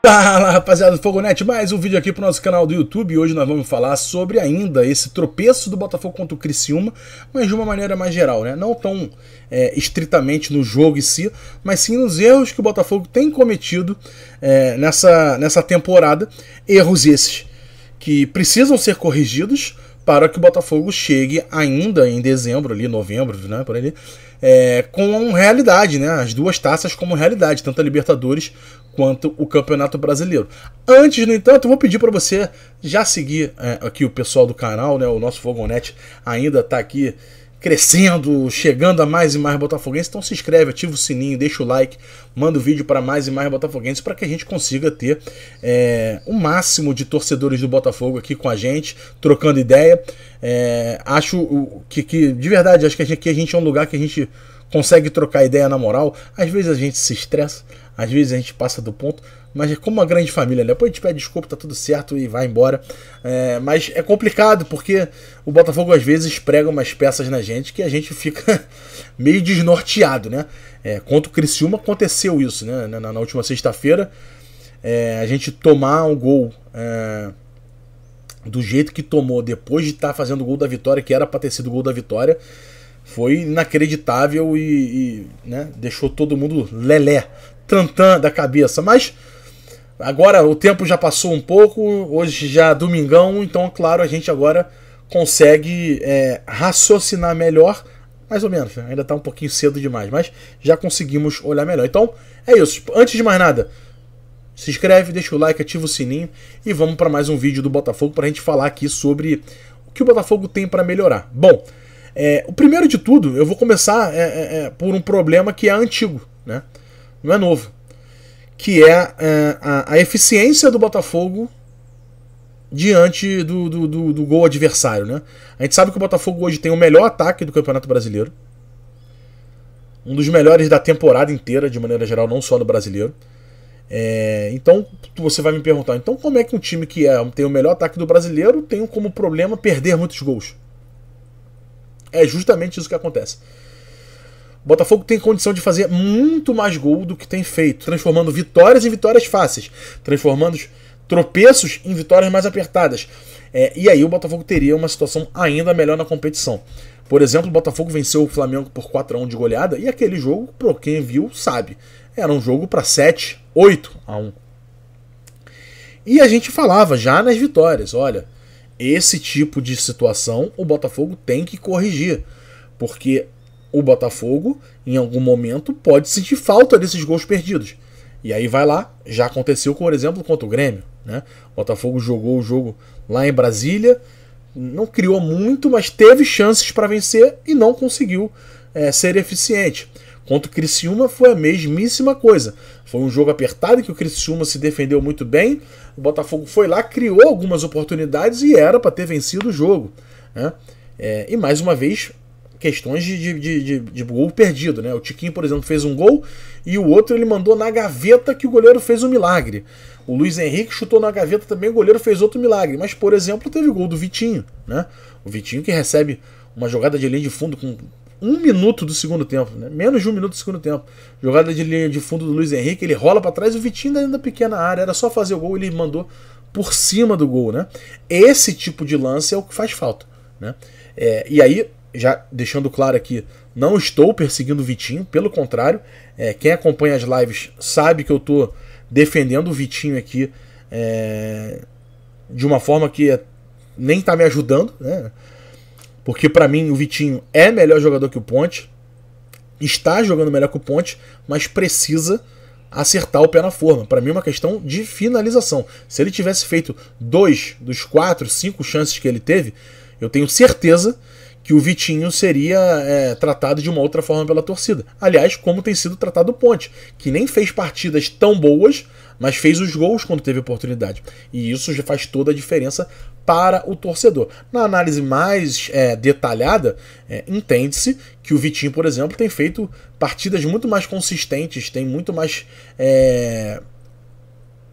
Fala rapaziada do Fogonete, mais um vídeo aqui pro nosso canal do YouTube. Hoje nós vamos falar sobre ainda esse tropeço do Botafogo contra o Criciúma, mas de uma maneira mais geral, né? Não tão estritamente no jogo em si, mas sim nos erros que o Botafogo tem cometido nessa temporada. Erros esses que precisam ser corrigidos para que o Botafogo chegue ainda em dezembro, ali, novembro, né, por ali, com realidade, né? As duas taças como realidade, tanto a Libertadores quanto o Campeonato Brasileiro. Antes, no entanto, eu vou pedir para você já seguir aqui o pessoal do canal, né? O nosso Fogonete ainda está aqui crescendo, chegando a mais e mais botafoguenses. Então se inscreve, ativa o sininho, deixa o like, manda o vídeo para mais e mais botafoguenses para que a gente consiga ter o máximo de torcedores do Botafogo aqui com a gente, trocando ideia. Acho que de verdade, acho que aqui a gente é um lugar que a gente consegue trocar ideia na moral. Às vezes a gente se estressa, às vezes a gente passa do ponto, mas é como uma grande família, né? Depois a gente pede desculpa, tá tudo certo e vai embora. Mas é complicado porque o Botafogo às vezes prega umas peças na gente que a gente fica meio desnorteado, né? Contra o Criciúma aconteceu isso, né? Na última sexta-feira, a gente tomar um gol do jeito que tomou, depois de estar fazendo o gol da vitória, que era para ter sido o gol da vitória, foi inacreditável e né, deixou todo mundo lelé, tantã da cabeça. Mas agora o tempo já passou um pouco, hoje já é domingão, então claro, a gente agora consegue raciocinar melhor, mais ou menos, né? Ainda está um pouquinho cedo demais, mas já conseguimos olhar melhor. Então é isso, antes de mais nada, se inscreve, deixa o like, ativa o sininho e vamos para mais um vídeo do Botafogo para a gente falar aqui sobre o que o Botafogo tem para melhorar. Bom, o primeiro de tudo, eu vou começar por um problema que é antigo, né? Não é novo, que é a eficiência do Botafogo diante do gol adversário, né? A gente sabe que o Botafogo hoje tem o melhor ataque do Campeonato Brasileiro, um dos melhores da temporada inteira, de maneira geral, não só no Brasileiro. Então você vai me perguntar, então como é que um time que tem o melhor ataque do Brasileiro tem como problema perder muitos gols? É justamente isso que acontece. O Botafogo tem condição de fazer muito mais gol do que tem feito, transformando vitórias em vitórias fáceis, transformando tropeços em vitórias mais apertadas. E aí o Botafogo teria uma situação ainda melhor na competição. Por exemplo, o Botafogo venceu o Flamengo por 4-1 de goleada, e aquele jogo, para quem viu, sabe, era um jogo para 7, 8-1. E a gente falava já nas vitórias, olha, esse tipo de situação o Botafogo tem que corrigir, porque o Botafogo, em algum momento, pode sentir falta desses gols perdidos. E aí vai lá, já aconteceu, por exemplo, contra o Grêmio, né? O Botafogo jogou o jogo lá em Brasília, não criou muito, mas teve chances para vencer e não conseguiu ser eficiente. Contra o Criciúma foi a mesmíssima coisa. Foi um jogo apertado que o Criciúma se defendeu muito bem. O Botafogo foi lá, criou algumas oportunidades e era para ter vencido o jogo, né? E mais uma vez, questões de gol perdido, né? O Tiquinho, por exemplo, fez um gol e o outro ele mandou na gaveta que o goleiro fez um milagre. O Luiz Henrique chutou na gaveta também, o goleiro fez outro milagre. Mas, por exemplo, teve o gol do Vitinho, né? O Vitinho que recebe uma jogada de linha de fundo com 1 minuto do segundo tempo, né? Menos de 1 minuto do segundo tempo. Jogada de linha de fundo do Luiz Henrique, ele rola para trás, o Vitinho dentro da pequena área, era só fazer o gol, ele mandou por cima do gol, né? Esse tipo de lance é o que faz falta, né? E aí, já deixando claro aqui, não estou perseguindo o Vitinho, pelo contrário, quem acompanha as lives sabe que eu estou defendendo o Vitinho aqui de uma forma que nem está me ajudando, né? Porque para mim o Vitinho é melhor jogador que o Ponte, está jogando melhor que o Ponte, mas precisa acertar o pé na forma. Para mim é uma questão de finalização. Se ele tivesse feito 2 dos 4, 5 chances que ele teve, eu tenho certeza que o Vitinho seria tratado de uma outra forma pela torcida. Aliás, como tem sido tratado o Ponte, que nem fez partidas tão boas, mas fez os gols quando teve oportunidade. E isso já faz toda a diferença para o torcedor. Na análise mais detalhada, entende-se que o Vitinho, por exemplo, tem feito partidas muito mais consistentes, tem muito mais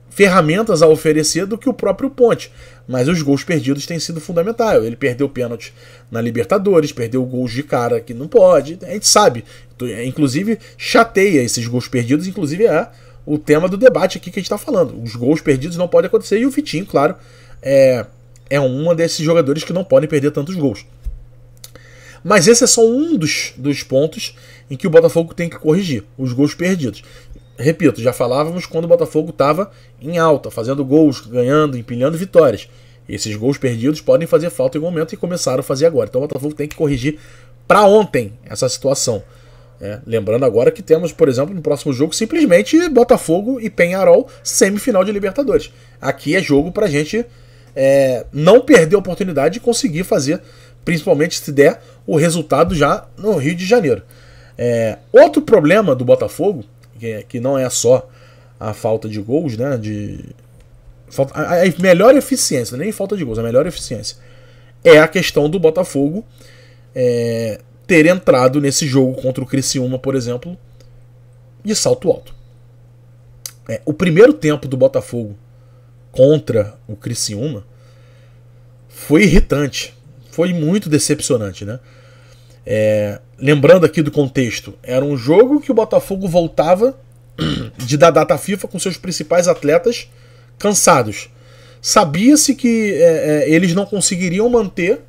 ferramentas a oferecer do que o próprio Ponte. Mas os gols perdidos têm sido fundamentais. Ele perdeu pênalti na Libertadores, perdeu gols de cara que não pode. A gente sabe. Inclusive, chateia esses gols perdidos. Inclusive, é o tema do debate aqui que a gente está falando. Os gols perdidos não podem acontecer, e o Vitinho, claro, é um desses jogadores que não podem perder tantos gols. Mas esse é só um dos pontos em que o Botafogo tem que corrigir, os gols perdidos. Repito, já falávamos quando o Botafogo estava em alta, fazendo gols, ganhando, empilhando vitórias. Esses gols perdidos podem fazer falta em algum momento e começaram a fazer agora. Então o Botafogo tem que corrigir para ontem essa situação. Lembrando agora que temos, por exemplo, no próximo jogo, simplesmente Botafogo e Peñarol, semifinal de Libertadores. Aqui é jogo pra gente não perder a oportunidade de conseguir fazer, principalmente se der o resultado já no Rio de Janeiro. Outro problema do Botafogo, que não é só a falta de gols, né, a melhor eficiência, nem falta de gols, a melhor eficiência é a questão do Botafogo ter entrado nesse jogo contra o Criciúma, por exemplo, de salto alto. O primeiro tempo do Botafogo contra o Criciúma foi irritante, foi muito decepcionante, né? Lembrando aqui do contexto, era um jogo que o Botafogo voltava de da data FIFA com seus principais atletas cansados. Sabia-se que eles não conseguiriam manter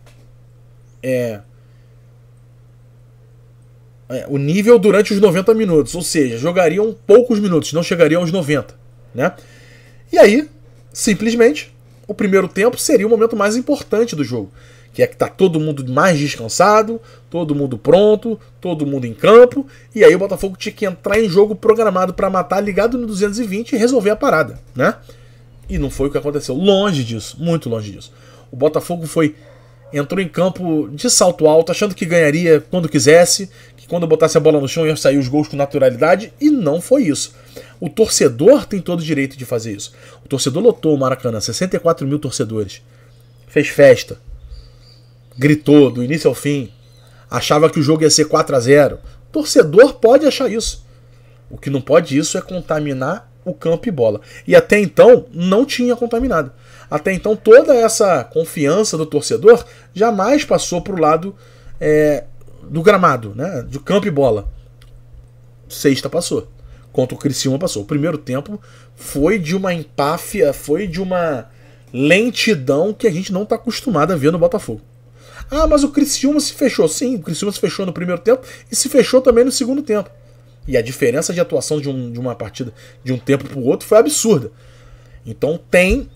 o nível durante os 90 minutos, ou seja, jogariam poucos minutos, não chegariam aos 90, né? E aí, simplesmente, o primeiro tempo seria o momento mais importante do jogo, que tá todo mundo mais descansado, todo mundo pronto, todo mundo em campo, e aí o Botafogo tinha que entrar em jogo programado para matar, ligado no 220 e resolver a parada, né? E não foi o que aconteceu, longe disso, muito longe disso. O Botafogo entrou em campo de salto alto, achando que ganharia quando quisesse, que quando botasse a bola no chão ia sair os gols com naturalidade, e não foi isso. O torcedor tem todo o direito de fazer isso. O torcedor lotou o Maracanã, 64 mil torcedores. Fez festa. Gritou do início ao fim. Achava que o jogo ia ser 4-0. Torcedor pode achar isso. O que não pode isso é contaminar o campo e bola. E até então não tinha contaminado. Até então toda essa confiança do torcedor jamais passou para o lado do gramado, né? De campo e bola. Sexta passou. Contra o Criciúma passou. O primeiro tempo foi de uma empáfia, foi de uma lentidão que a gente não está acostumado a ver no Botafogo. Ah, mas o Criciúma se fechou. Sim, o Criciúma se fechou no primeiro tempo e se fechou também no segundo tempo. E a diferença de atuação de uma partida de um tempo para o outro foi absurda. Então tem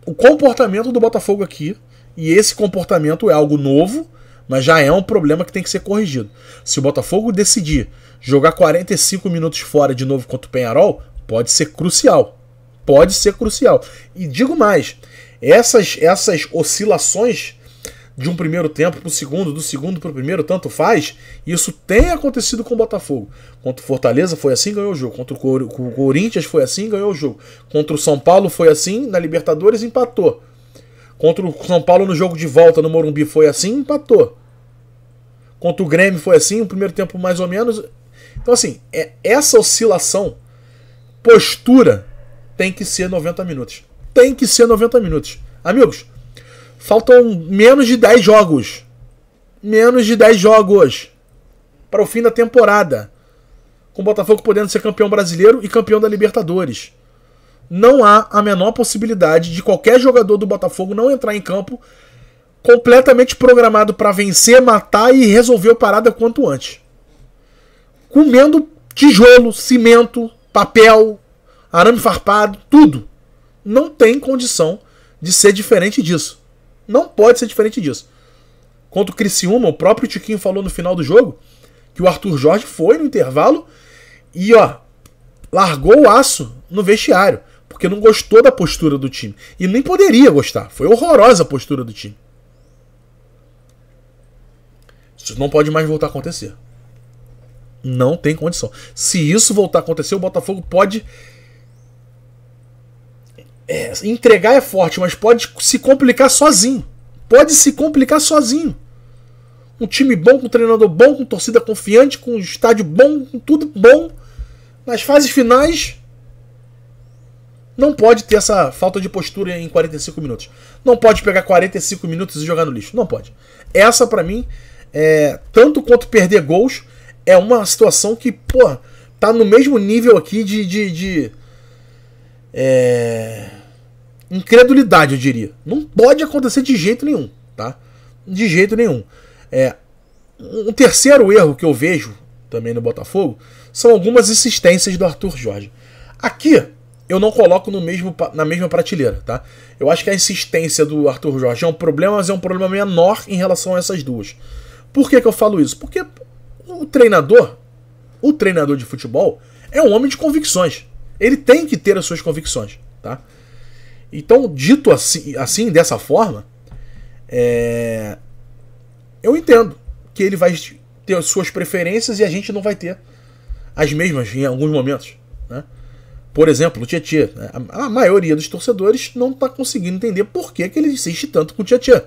o comportamento do Botafogo aqui, e esse comportamento é algo novo, mas já é um problema que tem que ser corrigido. Se o Botafogo decidir jogar 45 minutos fora de novo contra o Peñarol, pode ser crucial. Pode ser crucial. E digo mais, essas oscilações de um primeiro tempo para o segundo, do segundo para o primeiro, tanto faz, isso tem acontecido com o Botafogo. Contra o Fortaleza foi assim, ganhou o jogo. Contra o Corinthians foi assim, ganhou o jogo. Contra o São Paulo foi assim, na Libertadores empatou. Contra o São Paulo no jogo de volta no Morumbi foi assim, empatou. Contra o Grêmio foi assim, o primeiro tempo mais ou menos. Então assim, essa oscilação, postura, tem que ser 90 minutos. Tem que ser 90 minutos. Amigos, faltam menos de 10 jogos. Menos de 10 jogos para o fim da temporada. Com o Botafogo podendo ser campeão brasileiro e campeão da Libertadores. Não há a menor possibilidade de qualquer jogador do Botafogo não entrar em campo completamente programado para vencer, matar e resolver a parada quanto antes. Comendo tijolo, cimento, papel, arame farpado, tudo. Não tem condição de ser diferente disso. Não pode ser diferente disso. Contra o Criciúma, o próprio Tiquinho falou no final do jogo que o Arthur Jorge foi no intervalo e largou o aço no vestiário, porque não gostou da postura do time. E nem poderia gostar. Foi horrorosa a postura do time. Isso não pode mais voltar a acontecer. Não tem condição. Se isso voltar a acontecer, o Botafogo pode... entregar é forte, mas pode se complicar sozinho. Pode se complicar sozinho. Um time bom, com um treinador bom, com torcida confiante, com um estádio bom, com tudo bom. Nas fases finais, não pode ter essa falta de postura em 45 minutos. Não pode pegar 45 minutos e jogar no lixo. Não pode. Essa, pra mim, tanto quanto perder gols, é uma situação que, tá no mesmo nível aqui de incredulidade, eu diria. Não pode acontecer de jeito nenhum, tá? De jeito nenhum. Um terceiro erro que eu vejo também no Botafogo são algumas insistências do Arthur Jorge. Aqui eu não coloco na mesma prateleira, tá? Eu acho que a insistência do Arthur Jorge é um problema, mas é um problema menor em relação a essas duas. Por que eu falo isso? Porque o treinador de futebol é um homem de convicções. Ele tem que ter as suas convicções, tá? Então, dito assim dessa forma, eu entendo que ele vai ter as suas preferências e a gente não vai ter as mesmas em alguns momentos, né? Por exemplo, o Tietê. A maioria dos torcedores não está conseguindo entender por que ele insiste tanto com o Tietê.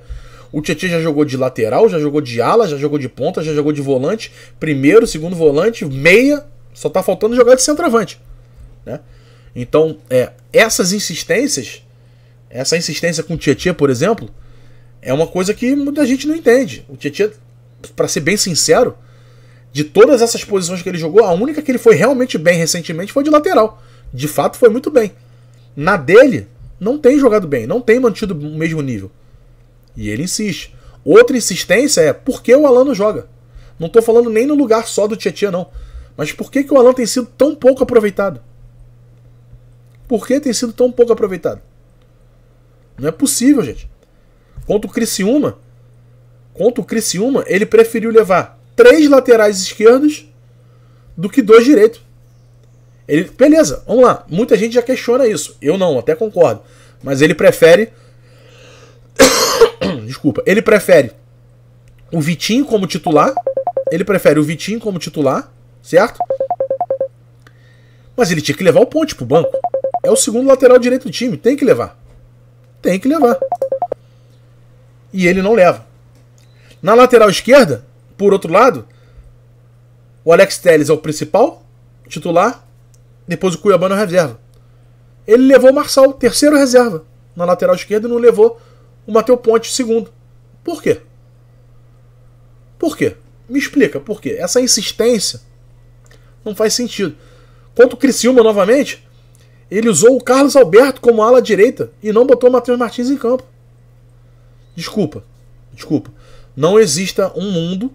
O Tietê já jogou de lateral, já jogou de ala, já jogou de ponta, já jogou de volante, primeiro, segundo volante, meia, só está faltando jogar de centroavante, né? Então, essa insistência com o Tietê, por exemplo, é uma coisa que muita gente não entende. O Tietê, para ser bem sincero, de todas essas posições que ele jogou, a única que ele foi realmente bem recentemente foi de lateral. De fato, foi muito bem. Na dele, não tem jogado bem, não tem mantido o mesmo nível. E ele insiste. Outra insistência é por que o Alan não joga? Não estou falando nem no lugar só do Tietê, não. Mas por que o Alan tem sido tão pouco aproveitado? Por que tem sido tão pouco aproveitado? Não é possível, gente. Contra o Criciúma, ele preferiu levar 3 laterais esquerdos do que 2 direitos. Beleza, vamos lá. Muita gente já questiona isso. Eu não, até concordo. Mas ele prefere... Desculpa. Ele prefere o Vitinho como titular. Certo? Mas ele tinha que levar o Ponte pro banco. É o segundo lateral direito do time. Tem que levar. E ele não leva. Na lateral esquerda, por outro lado, o Alex Telles é o principal titular. Depois o Cuiabano reserva. Ele levou o Marçal, terceiro reserva, na lateral esquerda, e não levou o Matheus Ponte, segundo. Por quê? Me explica por quê. Essa insistência não faz sentido. Contra o Criciúma, novamente, ele usou o Carlos Alberto como ala direita e não botou o Matheus Martins em campo. Desculpa. Não exista um mundo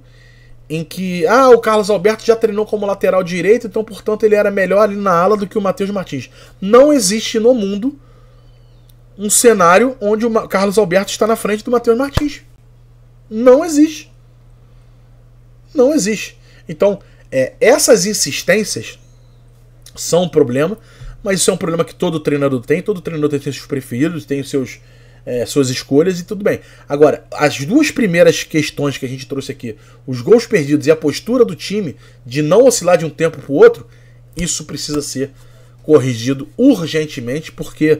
em que o Carlos Alberto já treinou como lateral direito, então, portanto, ele era melhor ali na ala do que o Matheus Martins. Não existe no mundo um cenário onde o Carlos Alberto está na frente do Matheus Martins. Não existe. Então, essas insistências são um problema, mas isso é um problema que todo treinador tem. Todo treinador tem seus preferidos, tem suas escolhas e tudo bem. Agora, as duas primeiras questões que a gente trouxe aqui, os gols perdidos e a postura do time de não oscilar de um tempo para o outro, isso precisa ser corrigido urgentemente, porque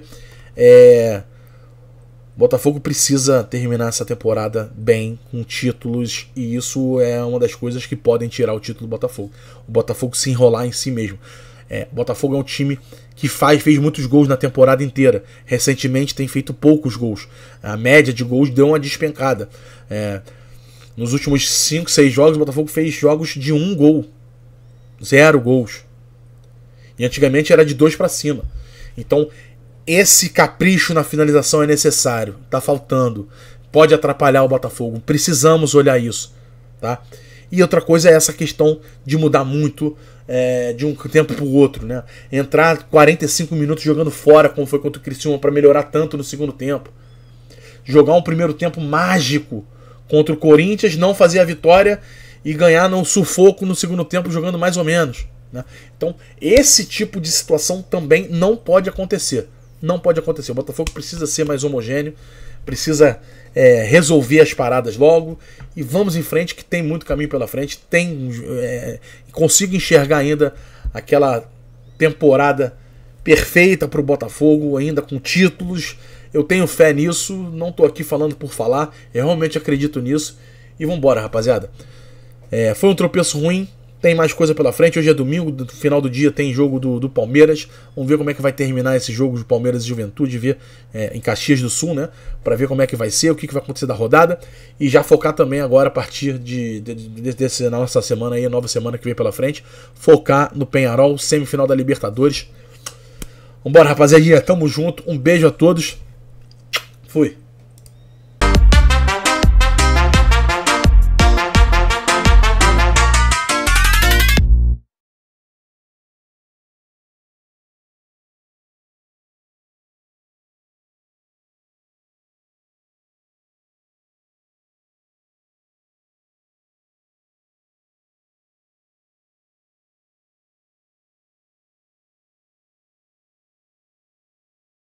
o Botafogo precisa terminar essa temporada bem, com títulos, e isso é uma das coisas que podem tirar o título do Botafogo. O Botafogo se enrolar em si mesmo. O Botafogo é um time que fez muitos gols na temporada inteira. Recentemente tem feito poucos gols. A média de gols deu uma despencada. Nos últimos 5, 6 jogos, o Botafogo fez jogos de 1 gol. 0 gols. E antigamente era de 2 para cima. Então, esse capricho na finalização é necessário. Tá faltando. Pode atrapalhar o Botafogo. Precisamos olhar isso, tá? E outra coisa é essa questão de mudar muito de um tempo para o outro, né? Entrar 45 minutos jogando fora, como foi contra o Criciúma, para melhorar tanto no segundo tempo. Jogar um primeiro tempo mágico contra o Corinthians, não fazer a vitória e ganhar no sufoco no segundo tempo jogando mais ou menos, né? Então, esse tipo de situação também não pode acontecer. Não pode acontecer. O Botafogo precisa ser mais homogêneo, precisa resolver as paradas logo e vamos em frente, que tem muito caminho pela frente. Consigo enxergar ainda aquela temporada perfeita para o Botafogo, ainda com títulos. Eu tenho fé nisso, não estou aqui falando por falar, eu realmente acredito nisso. E vambora, rapaziada. Foi um tropeço ruim, Tem mais coisa pela frente. Hoje é domingo, no final do dia tem jogo do Palmeiras. Vamos ver como é que vai terminar esse jogo de Palmeiras e Juventude, ver em Caxias do Sul, né? Para ver como é que vai ser, o que vai acontecer da rodada. E já focar também agora, a partir dessa nossa semana aí, a nova semana que vem pela frente, focar no Peñarol, semifinal da Libertadores. Vambora, rapaziada. Tamo junto. Um beijo a todos. Fui.